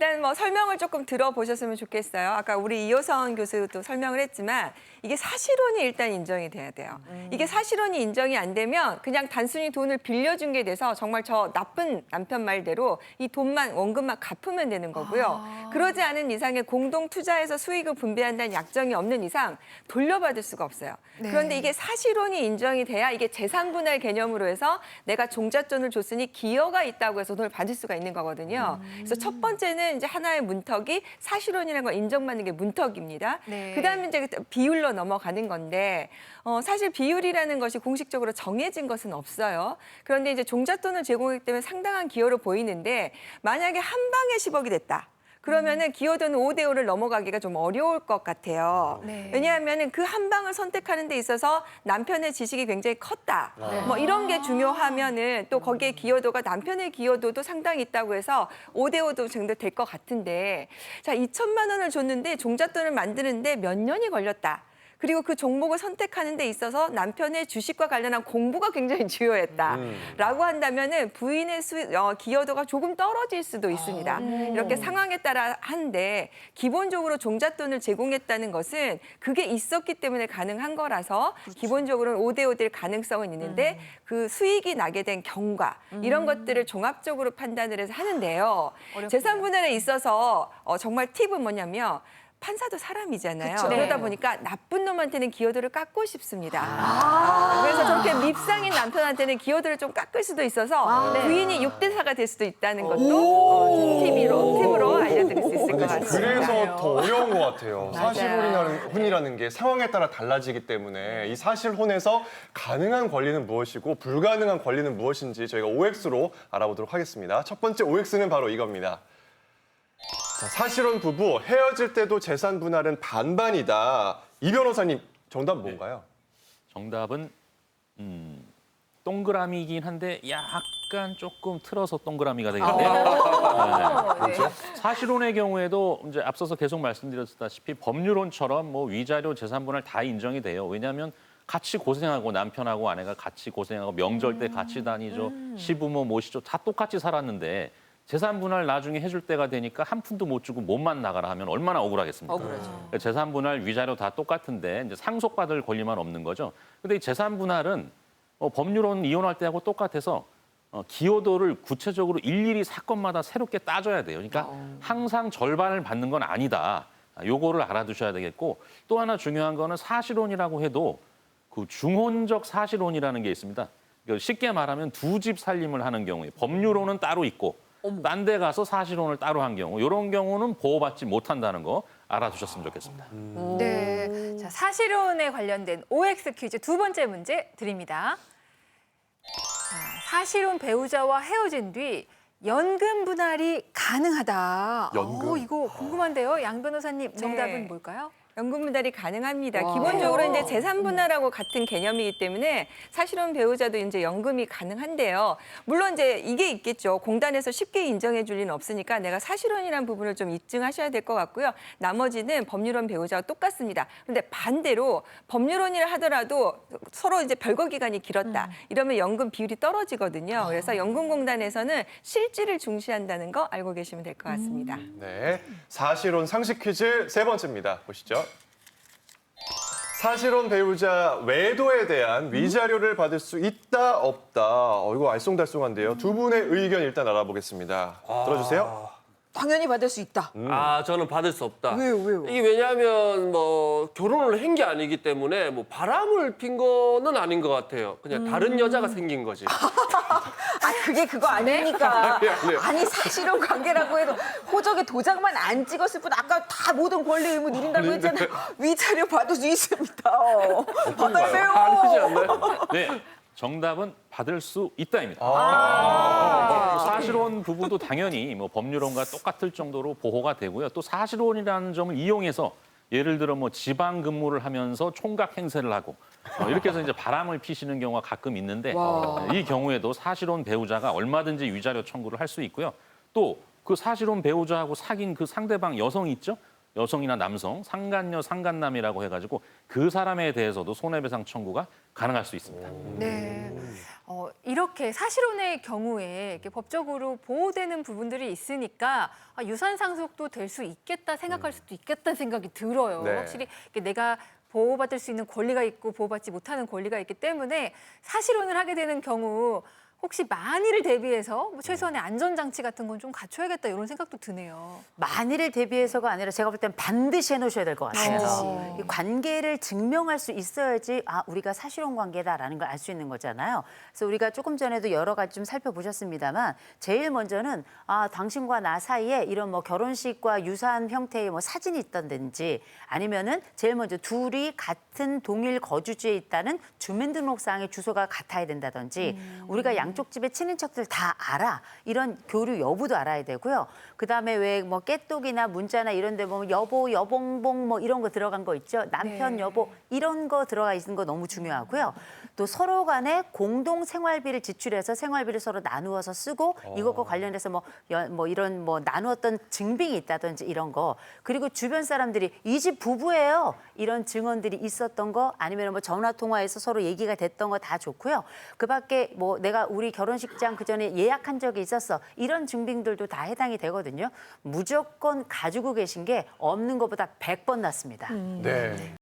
일단 뭐 설명을 조금 들어보셨으면 좋겠어요. 아까 우리 이호선 교수도 설명을 했지만 이게 사실혼이 일단 인정이 돼야 돼요. 이게 사실혼이 인정이 안 되면 그냥 단순히 돈을 빌려준 게 돼서 정말 저 나쁜 남편 말대로 이 돈만 원금만 갚으면 되는 거고요. 그러지 않은 이상에 공동 투자해서 수익을 분배한다는 약정이 없는 이상 돌려받을 수가 없어요. 그런데 이게 사실혼이 인정이 돼야 이게 재산 분할 개념으로 해서 내가 종잣돈을 줬으니 기여가 있다고 해서 돈을 받을 수가 있는 거거든요. 그래서 첫 번째는 이제 하나의 문턱이 사실혼이라는 걸 인정받는 게 문턱입니다. 네. 그다음에 이제 비율로 넘어가는 건데 사실 비율이라는 것이 공식적으로 정해진 것은 없어요. 그런데 이제 종잣돈을 제공했기 때문에 상당한 기여로 보이는데 만약에 한 방에 10억이 됐다. 그러면은 기여도는 5대 5를 넘어가기가 좀 어려울 것 같아요. 네. 왜냐하면은 그 한 방을 선택하는 데 있어서 남편의 지식이 굉장히 컸다. 뭐 이런 게 중요하면은 또 거기에 기여도가 남편의 기여도도 상당히 있다고 해서 5대 5도 정도 될 것 같은데 자 2천만 원을 줬는데 종잣돈을 만드는데 몇 년이 걸렸다. 그리고 그 종목을 선택하는 데 있어서 남편의 주식과 관련한 공부가 굉장히 중요했다라고 한다면은 부인의 기여도가 조금 떨어질 수도 있습니다. 이렇게 상황에 따라 한데 기본적으로 종잣돈을 제공했다는 것은 그게 있었기 때문에 가능한 거라서 기본적으로는 5대 5될 가능성은 있는데 그 수익이 나게 된 경과 이런 것들을 종합적으로 판단을 해서 하는데요. 재산 분할에 있어서 정말 팁은 뭐냐면 판사도 사람이잖아요. 그쵸. 그러다 네. 보니까 나쁜 놈한테는 기여도를 깎고 싶습니다. 그래서 저렇게 밉상인 남편한테는 기여도를 좀 깎을 수도 있어서 부인이 6대 4가 될 수도 있다는 것도 팁으로 알려드릴 수 있을 것 같습니다. 그래서 더 어려운 것 같아요. 맞아요. 사실혼이라는 게 상황에 따라 달라지기 때문에 이 사실혼에서 가능한 권리는 무엇이고 불가능한 권리는 무엇인지 저희가 OX로 알아보도록 하겠습니다. 첫 번째 OX는 바로 이겁니다. 자, 사실혼 부부 헤어질 때도 재산 분할은 반반이다. 이 변호사님 정답 뭔가요? 정답은 동그라미이긴 한데 약간 조금 틀어서 동그라미가 되겠네요. 그렇죠. 사실혼의 경우에도 이제 앞서서 계속 말씀드렸다시피 법률혼처럼 뭐 위자료, 재산 분할 다 인정이 돼요. 왜냐하면 같이 고생하고 남편하고 아내가 같이 고생하고 명절 때 같이 다니죠. 시부모 모시죠. 다 똑같이 살았는데 재산 분할 나중에 해줄 때가 되니까 한 푼도 못 주고 몸만 나가라 하면 얼마나 억울하겠습니까? 억울하죠. 재산 분할 위자료 다 똑같은데 이제 상속받을 권리만 없는 거죠. 근데 이 재산 분할은 법률혼 이혼할 때하고 똑같아서 기여도를 구체적으로 일일이 사건마다 새롭게 따져야 돼요. 그러니까 항상 절반을 받는 건 아니다. 요거를 알아두셔야 되겠고 또 하나 중요한 거는 사실혼이라고 해도 그 중혼적 사실혼이라는 게 있습니다. 그러니까 쉽게 말하면 두 집 살림을 하는 경우에 법률혼은 따로 있고 딴 데 가서 사실혼을 따로 한 경우 이런 경우는 보호받지 못한다는 거 알아두셨으면 좋겠습니다. 네. 자, 사실혼에 관련된 OX 퀴즈 두 번째 문제 드립니다. 자, 사실혼 배우자와 헤어진 뒤 연금 분할이 가능하다. 연금? 이거 궁금한데요. 양 변호사님 정답은 네. 뭘까요? 연금 분할이 가능합니다. 와. 기본적으로 그래요? 이제 재산 분할하고 같은 개념이기 때문에 사실혼 배우자도 이제 연금이 가능한데요. 물론 이제 이게 있겠죠. 공단에서 쉽게 인정해 줄 리는 없으니까 내가 사실혼이라는 부분을 좀 입증하셔야 될 것 같고요. 나머지는 법률혼 배우자와 똑같습니다. 그런데 반대로 법률혼이라 하더라도 서로 이제 별거 기간이 길었다. 이러면 연금 비율이 떨어지거든요. 그래서 연금공단에서는 실질을 중시한다는 거 알고 계시면 될 것 같습니다. 네, 사실혼 상식 퀴즈 세 번째입니다. 보시죠. 사실혼 배우자 외도에 대한 위자료를 받을 수 있다, 없다. 이거 알쏭달쏭한데요. 두 분의 의견 일단 알아보겠습니다. 들어주세요. 당연히 받을 수 있다. 저는 받을 수 없다. 왜요? 이게 왜냐하면 뭐 결혼을 한 게 아니기 때문에 뭐 바람을 핀 거는 아닌 것 같아요. 그냥 다른 여자가 생긴 거지. 그게 그거 아닙니까? 아니에요. 아니 사실은 관계라고 해도 호적에 도장만 안 찍었을 뿐 아까 다 모든 권리 의무 누린다고 했잖아요. 위자료 받을 수 있습니다. 받아요. 아니지 않나요? 네, 정답은 받을 수 있다입니다. 사실혼 부부도 당연히 뭐 법률혼과 똑같을 정도로 보호가 되고요. 또 사실혼이라는 점을 이용해서 예를 들어 뭐 지방 근무를 하면서 총각 행세를 하고 이렇게 해서 이제 바람을 피시는 경우가 가끔 있는데 이 경우에도 사실혼 배우자가 얼마든지 위자료 청구를 할 수 있고요. 또 그 사실혼 배우자하고 사귄 그 상대방 여성이 있죠. 여성이나 남성, 상간녀, 상간남이라고 해가지고 그 사람에 대해서도 손해배상 청구가 가능할 수 있습니다. 네. 이렇게 사실혼의 경우에 이렇게 법적으로 보호되는 부분들이 있으니까 유산 상속도 될 수 있겠다 생각할 수도 있겠다는 생각이 들어요. 네. 확실히 이렇게 내가 보호받을 수 있는 권리가 있고 보호받지 못하는 권리가 있기 때문에 사실혼을 하게 되는 경우 혹시 만일을 대비해서 뭐 최소한의 안전장치 같은 건 좀 갖춰야겠다 이런 생각도 드네요. 만일을 대비해서가 아니라 제가 볼 땐 반드시 해놓으셔야 될 것 같아요. 이 관계를 증명할 수 있어야지 우리가 사실혼 관계다라는 걸 알 수 있는 거잖아요. 그래서 우리가 조금 전에도 여러 가지 좀 살펴보셨습니다만 제일 먼저는 당신과 나 사이에 이런 뭐 결혼식과 유사한 형태의 뭐 사진이 있다든지 아니면은 제일 먼저 둘이 같은 동일 거주지에 있다는 주민등록상의 주소가 같아야 된다든지 우리가 양쪽 집의 친인척들 다 알아. 이런 교류 여부도 알아야 되고요. 그다음에 왜 뭐 깨똑이나 문자나 이런 데 보면 여보, 여봉봉 뭐 이런 거 들어간 거 있죠. 남편, 네. 여보 이런 거 들어가 있는 거 너무 중요하고요. 또 서로 간에 공동 생활비를 지출해서 생활비를 서로 나누어서 쓰고 이것과 관련해서 뭐 이런 뭐 나누었던 증빙이 있다든지 이런 거. 그리고 주변 사람들이 이 집 부부예요. 이런 증언들이 있었던 거 아니면 뭐 전화 통화에서 서로 얘기가 됐던 거 다 좋고요. 그밖에 뭐 내가 우리 결혼식장 그 전에 예약한 적이 있었어. 이런 증빙들도 다 해당이 되거든요. 무조건 가지고 계신 게 없는 것보다 100번 낫습니다. 네.